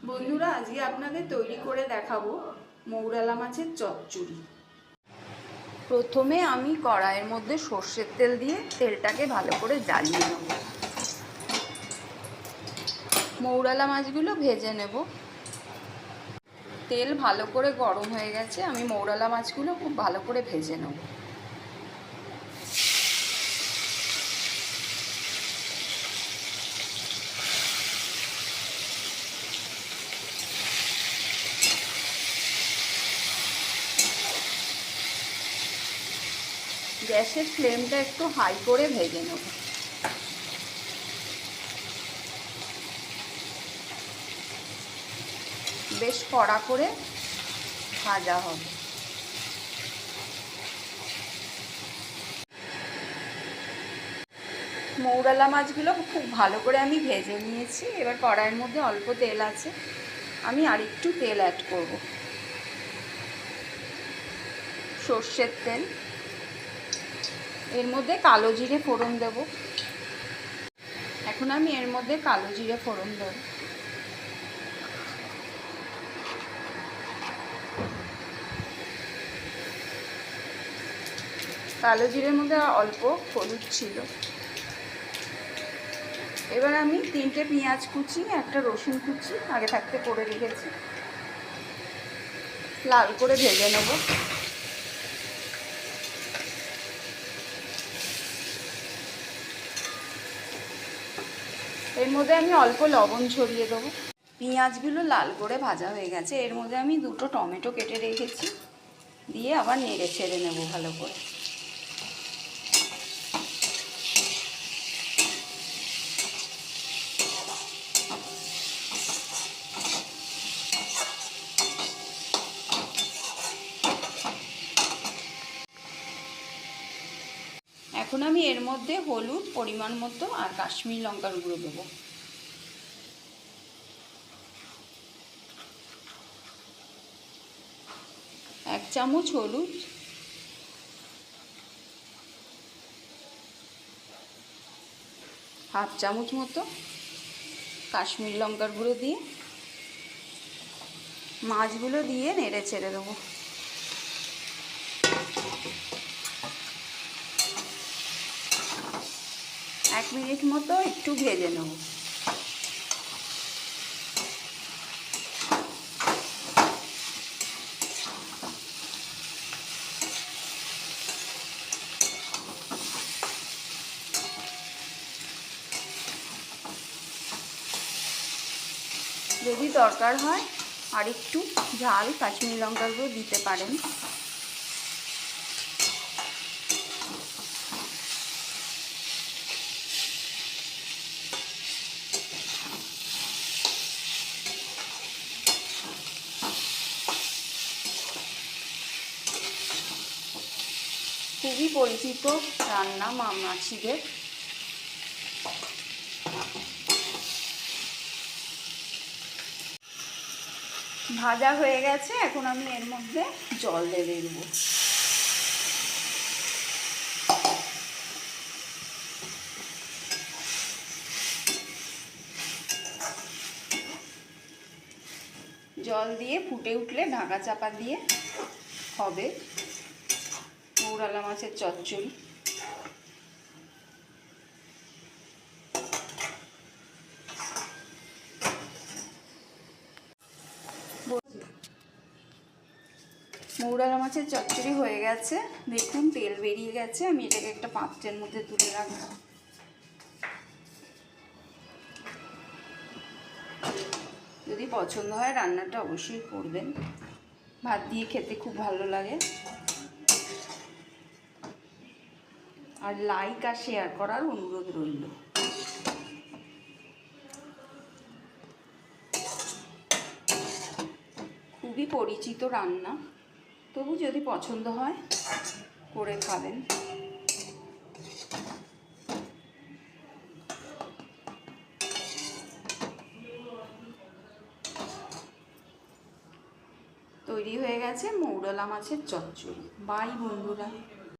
বন্ধুরা, আজকে আপনাদের তৈরি করে দেখাবো মৌরালা মাছের চচ্চড়ি। প্রথমে আমি কড়াইয়ের মধ্যে সর্ষের তেল দিয়ে তেলটাকে ভালো করে জ্বালিয়ে নেব। মৌরালা মাছগুলো ভেজে নেব। তেল ভালো করে গরম হয়ে গেছে, আমি মৌরালা মাছগুলো খুব ভালো করে ভেজে নেব। গ্যাসের ফ্লেমটা একটু হাই করে ভেজে নেব। বেশ কড়া করে ভাজা হবে। মৌরালা মাছগুলো খুব ভালো করে আমি ভেজে নিয়েছি। এবার কড়াইয়ের মধ্যে অল্প তেল আছে, আমি আরেকটু তেল অ্যাড করব। সর্ষের তেল, এর মধ্যে কালো জিরে ফোড়ন দেব। এখন আমি এর মধ্যে কালো জিরে ফোড়ন দেব। কালো জিরের মধ্যে অল্প হলুদ ছিল। এবার আমি 3টে পেঁয়াজ কুচি, একটা রসুন কুচি আগে থাকতে করে রেখেছি, লাল করে ভেজে নেব। এর মধ্যে আমি অল্প লবণ ছড়িয়ে দেবো। পেঁয়াজগুলো লাল করে ভাজা হয়ে গেছে, এর মধ্যে আমি 2টো টমেটো কেটে রেখেছি, দিয়ে আবার নেড়ে ছেড়ে নেব ভালো করে। এখন আমি এর মধ্যে হলুদ পরিমাণ মতো আর কাশ্মীরি লঙ্কার গুঁড়ো দেবো। এক চামচ হলুদ, হাফ চামচ মতো কাশ্মীরি লঙ্কার গুঁড়ো দিয়ে মাছগুলো দিয়ে নেড়ে ছেড়ে দেবো। এক মিনিট মতো একটু ভেজে নেব। যদি দরকার হয় আর একটু ঝাল কাশ্মীরি লঙ্কার গুঁড়ো দিতে পারেন। খুবই পরিচিত রান্না মাছিদের। ভাজা হয়ে গেছে, এখন আমি এর মধ্যে জল দিয়ে দেব। জল দিয়ে ফুটে উঠলে ঢাকা চাপা দিয়ে হবে মৌরালা মাছের চচ্চড়ি। মৌরালা মাছের চচ্চড়ি হয়ে গেছে, দেখুন তেল বেরিয়ে গেছে। আমি এটাকে একটা পাত্রের মধ্যে তুলে রাখবো। যদি পছন্দ হয় রান্নাটা অবশ্যই করবেন, ভাত দিয়ে খেতে খুব ভালো লাগে। আর লাইক আর শেয়ার করার অনুরোধ রইল। খুবই পরিচিত রান্না, তবু যদি পছন্দ হয় করে খাবেন। তৈরি হয়ে গেছে মৌরালা মাছের চচ্চড়ি। বাই বন্ধুরা।